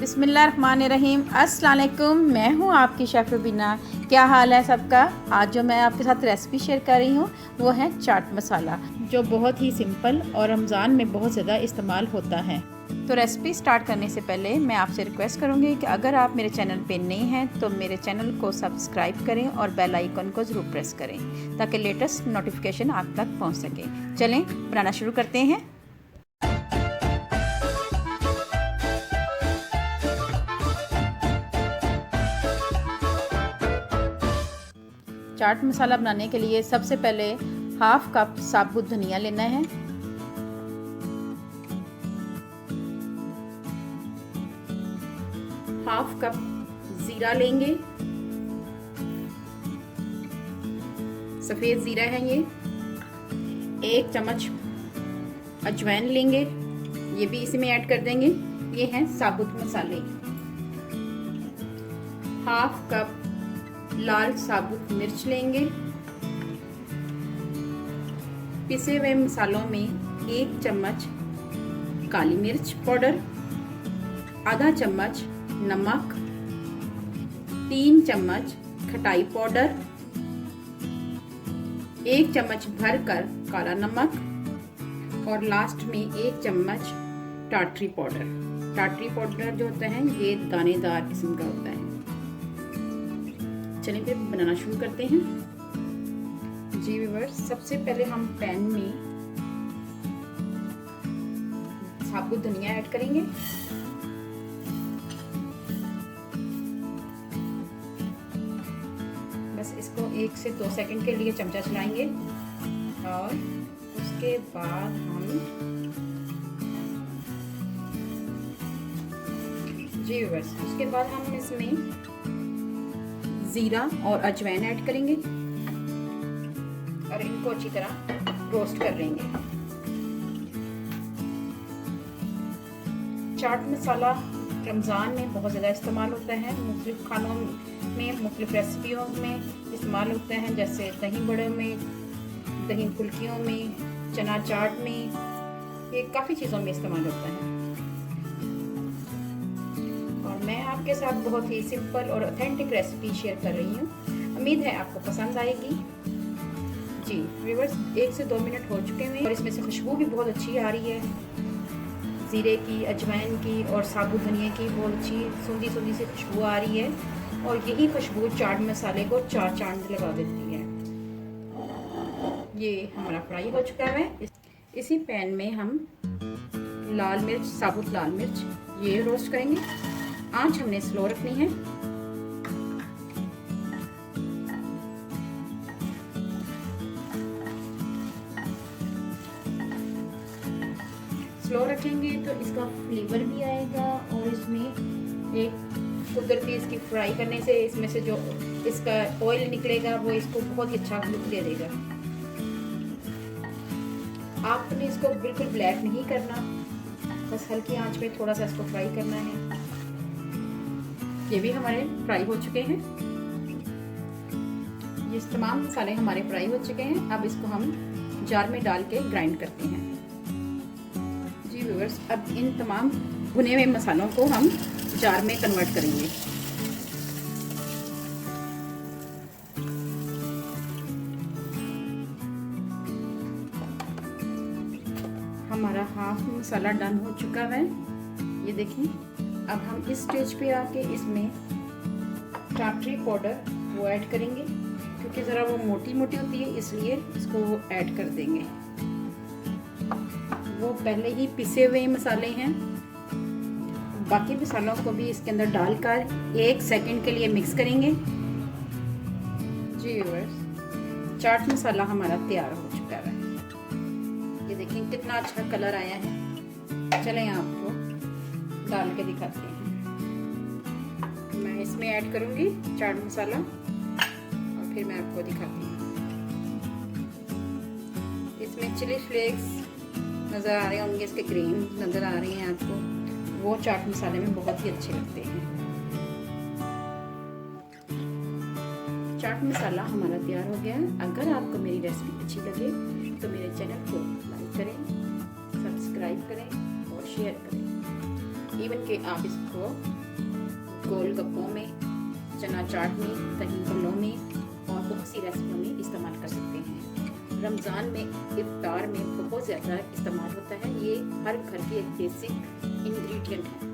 बिस्मिल्लाहिर्रहमानिर्रहीम। अस्सलाम वालेकुम। मैं हूँ आपकी शेफ़ रुबीना। क्या हाल है सबका। आज जो मैं आपके साथ रेसिपी शेयर कर रही हूँ वो है चाट मसाला, जो बहुत ही सिंपल और रमज़ान में बहुत ज़्यादा इस्तेमाल होता है। तो रेसिपी स्टार्ट करने से पहले मैं आपसे रिक्वेस्ट करूँगी कि अगर आप मेरे चैनल पे नए हैं तो मेरे चैनल को सब्सक्राइब करें और बेल आइकन को ज़रूर प्रेस करें ताकि लेटेस्ट नोटिफिकेशन आप तक पहुँच सके। चलें बनाना शुरू करते हैं। चाट मसाला बनाने के लिए सबसे पहले हाफ कप साबुत धनिया लेना है। हाफ कप ज़ीरा लेंगे, सफ़ेद ज़ीरा है ये। 1 चम्मच अजवाइन लेंगे, ये भी इसी में ऐड कर देंगे। ये हैं साबुत मसाले। हाफ कप लाल साबुत मिर्च लेंगे। पिसे हुए मसालों में 1 चम्मच काली मिर्च पाउडर, आधा चम्मच नमक, 3 चम्मच खटाई पाउडर, 1 चम्मच भरकर काला नमक और लास्ट में 1 चम्मच टाटरी पाउडर। टाटरी पाउडर जो होता है ये दानेदार किस्म का होता है। चलिए फिर बनाना शुरू करते हैं। जी व्यूअर्स, सबसे पहले हम पैन में साबुत धनिया ऐड करेंगे। बस इसको 1 से 2 सेकंड के लिए चमचा चलाएंगे और उसके बाद हम जी व्यूअर्स, उसके बाद हम इसमें ज़ीरा और अजवाइन ऐड करेंगे और इनको अच्छी तरह रोस्ट कर लेंगे। चाट मसाला रमज़ान में बहुत ज़्यादा इस्तेमाल होता है। मुख्तलिफ खानों में, मुख्तलिफ रेसिपियों में इस्तेमाल होता है, जैसे दही बड़े में, दही फुल्कियों में, चना चाट में, ये काफ़ी चीज़ों में इस्तेमाल होता है। मैं आपके साथ बहुत ही सिंपल और ऑथेंटिक रेसिपी शेयर कर रही हूँ। उम्मीद है आपको पसंद आएगी। जी व्यूअर्स, 1 से 2 मिनट हो चुके हैं और इसमें से खुशबू भी बहुत अच्छी आ रही है। ज़ीरे की, अजवाइन की और साबुत धनिया की बहुत अच्छी सूंधी सूंधी सी खुशबू आ रही है और यही खुशबू चाट मसाले को 4 चांद लगा देती है। ये हमारा फ्राई हो चुका है। इसी पैन में हम लाल मिर्च, साबुत लाल मिर्च ये रोस्ट करेंगे। आंच हमने स्लो रखनी है। स्लो रखेंगे तो इसका फ्लेवर भी आएगा और इसमें एक कुदरती इसकी फ्राई करने से इसमें से जो इसका ऑयल निकलेगा वो इसको बहुत ही अच्छा लुक दे देगा। आपने इसको बिल्कुल ब्लैक नहीं करना, बस हल्की आंच में थोड़ा सा इसको फ्राई करना है। ये भी हमारे फ्राई हो चुके हैं। ये तमाम मसाले हमारे फ्राई हो चुके हैं। अब इसको हम जार में डाल के ग्राइंड करते हैं। जी व्यूअर्स, अब इन तमाम भुने हुए मसालों को हम जार में कन्वर्ट करेंगे। हमारा हाफ मसाला डन हो चुका है, ये देखिए। अब हम इस स्टेज पे आके इसमें टाटरी पाउडर वो ऐड करेंगे, क्योंकि ज़रा वो मोटी मोटी होती है इसलिए इसको वो ऐड कर देंगे। वो पहले ही पिसे हुए मसाले हैं। बाकी मसालों को भी इसके अंदर डालकर 1 सेकंड के लिए मिक्स करेंगे। जी व्यूअर्स, चाट मसाला हमारा तैयार हो चुका है। ये देखिए कितना अच्छा कलर आया है। चलें आपको डाल के दिखाते हैं। मैं इसमें ऐड करूंगी चाट मसाला और फिर मैं आपको दिखाती हूँ। इसमें चिली फ्लेक्स नज़र आ रहे होंगे, इसके क्रीम नज़र आ रही हैं आपको, वो चाट मसाले में बहुत ही अच्छे लगते हैं। चाट मसाला हमारा तैयार हो गया है। अगर आपको मेरी रेसिपी अच्छी लगे तो मेरे चैनल को लाइक करें, सब्सक्राइब करें और शेयर करें। इवन कि आप इसको गोलगप्पों में, चना चाट में, दही भल्लों में और बहुत सी रेसिपियों में इस्तेमाल कर सकते हैं। रमज़ान में इफ्तार में बहुत ज़्यादा इस्तेमाल होता है। ये हर घर की एक बेसिक इंग्रेडिएंट है।